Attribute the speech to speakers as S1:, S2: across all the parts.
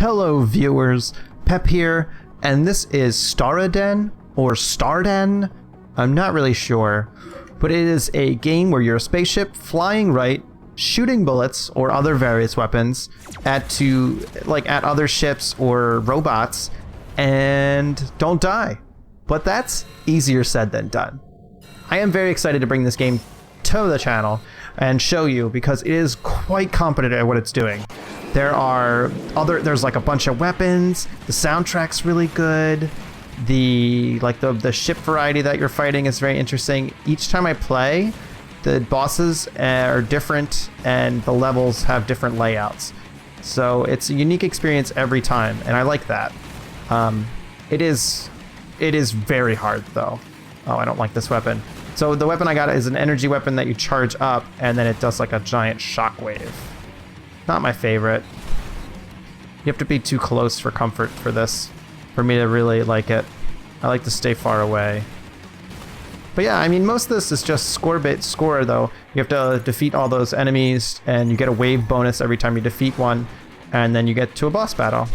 S1: Hello viewers, Pep here, and this is Steredenn, or Steredenn, I'm not really sure, but it is a game where you're a spaceship flying right, shooting bullets or other various weapons at other ships or robots, and don't die. But that's easier said than done. I am very excited to bring this game to the channel and show you because it is quite competent at what it's doing. There's like a bunch of weapons, the soundtrack's really good, the ship variety that you're fighting is very interesting. Each time I play, the bosses are different and the levels have different layouts. So it's a unique experience every time, and I like that. It is very hard though. Oh, I don't like this weapon. So the weapon I got is an energy weapon that you charge up and then it does like a giant shockwave. Not my favorite. You have to be too close for comfort for this, for me to really like it. I like to stay far away. But yeah, I mean, most of this is just score though. You have to defeat all those enemies and you get a wave bonus every time you defeat one, and then you get to a boss battle.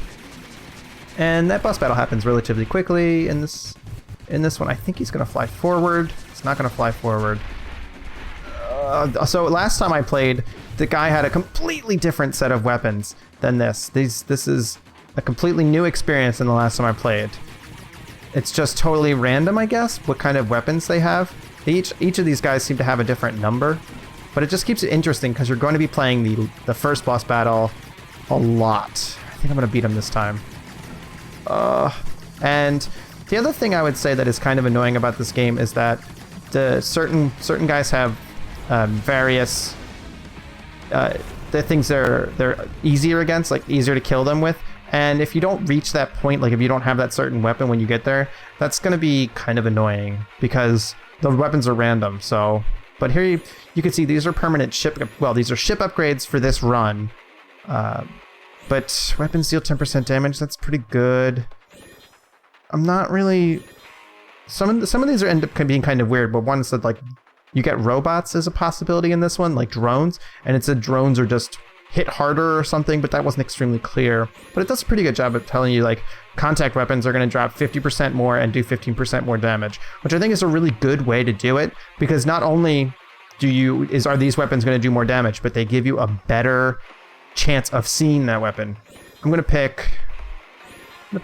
S1: And that boss battle happens relatively quickly in this one. I think he's gonna fly forward. It's not gonna fly forward. So last time I played, the guy had a completely different set of weapons than this. This is a completely new experience than the last time I played. It's just totally random, I guess, what kind of weapons they have. Each of these guys seem to have a different number, but it just keeps it interesting because you're going to be playing the first boss battle a lot. I think I'm gonna beat him this time. And the other thing I would say that is kind of annoying about this game is that the certain guys have various the things they're easier against, like easier to kill them with. And if you don't reach that point, like if you don't have that certain weapon when you get there, that's going to be kind of annoying because the weapons are random. So, but here you can see these are permanent these are ship upgrades for this run. But weapons deal 10% damage. That's pretty good. I'm not really. Some of these end up being kind of weird, but one said like you get robots as a possibility in this one, like drones, and it said drones are just hit harder or something, but that wasn't extremely clear. But it does a pretty good job of telling you like contact weapons are going to drop 50% more and do 15% more damage, which I think is a really good way to do it, because not only are these weapons going to do more damage, but they give you a better chance of seeing that weapon. I'm gonna pick more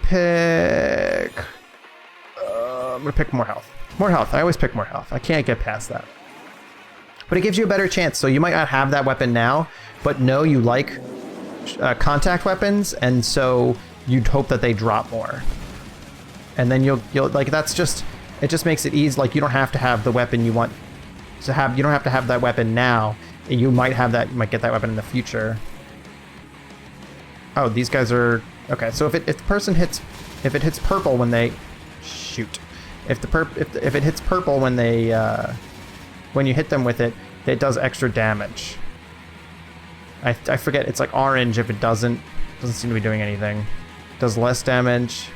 S1: health. More health. I always pick more health. I can't get past that. But it gives you a better chance. So you might not have that weapon now, but know you like contact weapons, and so you'd hope that they drop more. And then you'll like, it just makes it easy. Like you don't have to have the weapon you want to have. You don't have to have that weapon now. You might get that weapon in the future. Oh, these guys are okay. So if it hits purple when they shoot, if it hits purple when you hit them with it, it does extra damage. I forget, it's like orange if it doesn't seem to be doing anything. It does less damage.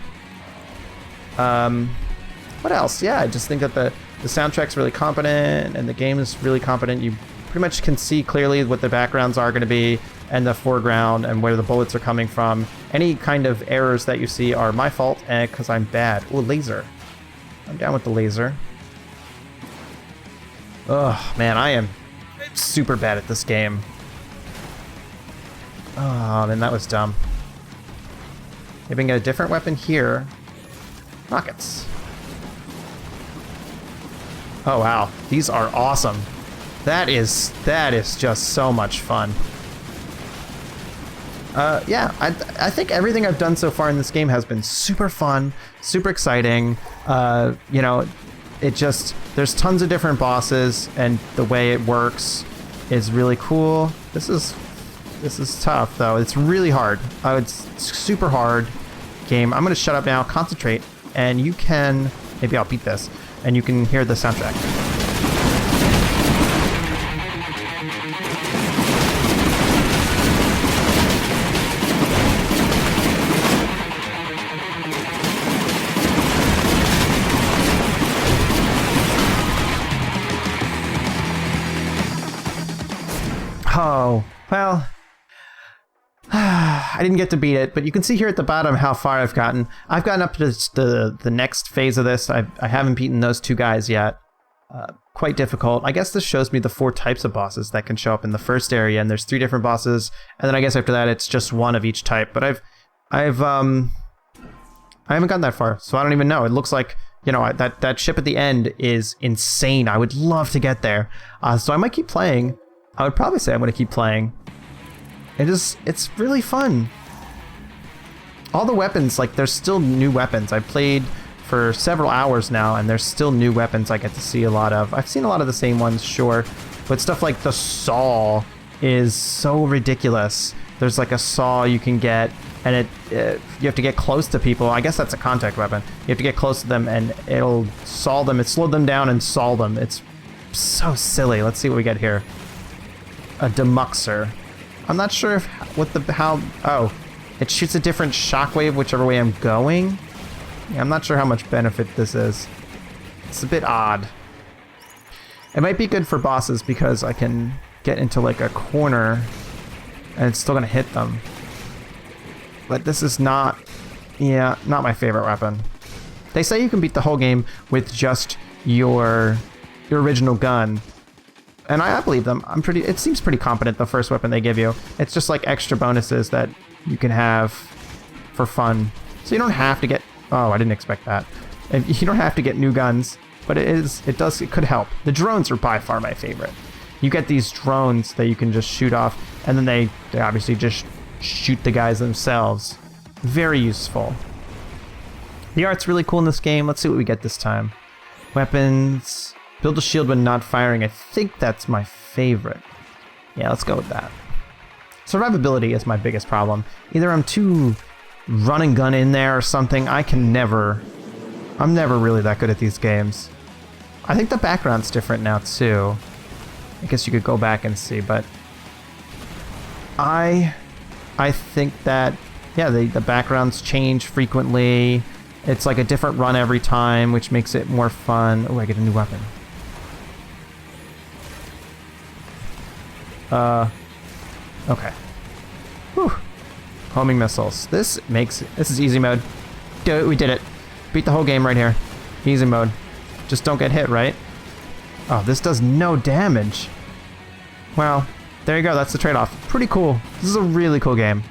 S1: What else? Yeah, I just think that the soundtrack's really competent and the game is really competent. You pretty much can see clearly what the backgrounds are going to be and the foreground and where the bullets are coming from. Any kind of errors that you see are my fault, and because I'm bad. Ooh, laser. I'm down with the laser. Oh man, I am super bad at this game. Oh man, that was dumb. Maybe I can get a different weapon here. Rockets. Oh wow, these are awesome. That is just so much fun. Yeah, I think everything I've done so far in this game has been super fun, super exciting. You know, there's tons of different bosses, and the way it works is really cool. This is tough though. It's really hard. It's super hard game. I'm gonna shut up now, concentrate, and you can, maybe I'll beat this, and you can hear the soundtrack. Oh, well, I didn't get to beat it, but you can see here at the bottom how far I've gotten. I've gotten up to the next phase of this. I haven't beaten those 2 guys yet. Quite difficult. I guess this shows me the 4 types of bosses that can show up in the first area, and there's 3 different bosses, and then I guess after that it's just 1 of each type. But I haven't gotten that far, so I don't even know. It looks like, you know, that ship at the end is insane. I would love to get there. So I might keep playing. I would probably say I'm going to keep playing. It's really fun. All the weapons, like, there's still new weapons. I played for several hours now, and there's still new weapons I get to see a lot of. I've seen a lot of the same ones, sure, but stuff like the saw is so ridiculous. There's like a saw you can get, and you have to get close to people. I guess that's a contact weapon. You have to get close to them, and it'll saw them. It slowed them down and saw them. It's so silly. Let's see what we get here. A demuxer. I'm not sure oh, it shoots a different shockwave whichever way I'm going. Yeah, I'm not sure how much benefit this is. It's a bit odd. It might be good for bosses because I can get into like a corner and it's still gonna hit them. But this is not my favorite weapon. They say you can beat the whole game with just your original gun. And I believe them. It seems pretty competent, the first weapon they give you. It's just like extra bonuses that you can have for fun. So you don't have to get, oh, I didn't expect that. You don't have to get new guns, but it could help. The drones are by far my favorite. You get these drones that you can just shoot off, and then they obviously just shoot the guys themselves. Very useful. The art's really cool in this game. Let's see what we get this time. Weapons. Build a shield when not firing. I think that's my favorite. Yeah, let's go with that. Survivability is my biggest problem. Either I'm too run and gun in there or something. I'm never really that good at these games. I think the background's different now too. I guess you could go back and see, but I think that, yeah, the backgrounds change frequently. It's like a different run every time, which makes it more fun. Oh, I get a new weapon. Okay. Whew. Homing missiles. This is easy mode. We did it. Beat the whole game right here. Easy mode. Just don't get hit, right? Oh, this does no damage. Well, there you go. That's the trade-off. Pretty cool. This is a really cool game.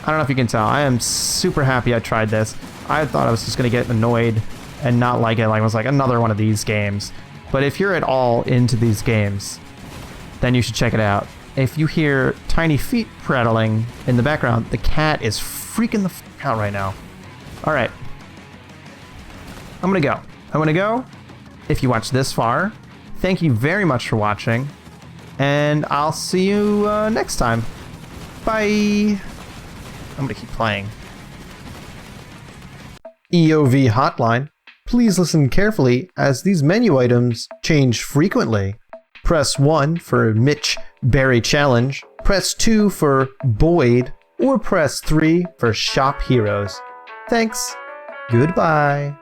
S1: I don't know if you can tell. I am super happy I tried this. I thought I was just going to get annoyed and not like it. Like, I was like, another one of these games. But if you're at all into these games, then you should check it out. If you hear tiny feet prattling in the background, the cat is freaking the f out right now. All right. I'm going to go. If you watched this far, thank you very much for watching. And I'll see you next time. Bye. I'm going to keep playing. EOV Hotline. Please listen carefully as these menu items change frequently. Press 1 for Mitch Berry Challenge, press 2 for Boyd, or press 3 for Shop Heroes. Thanks. Goodbye.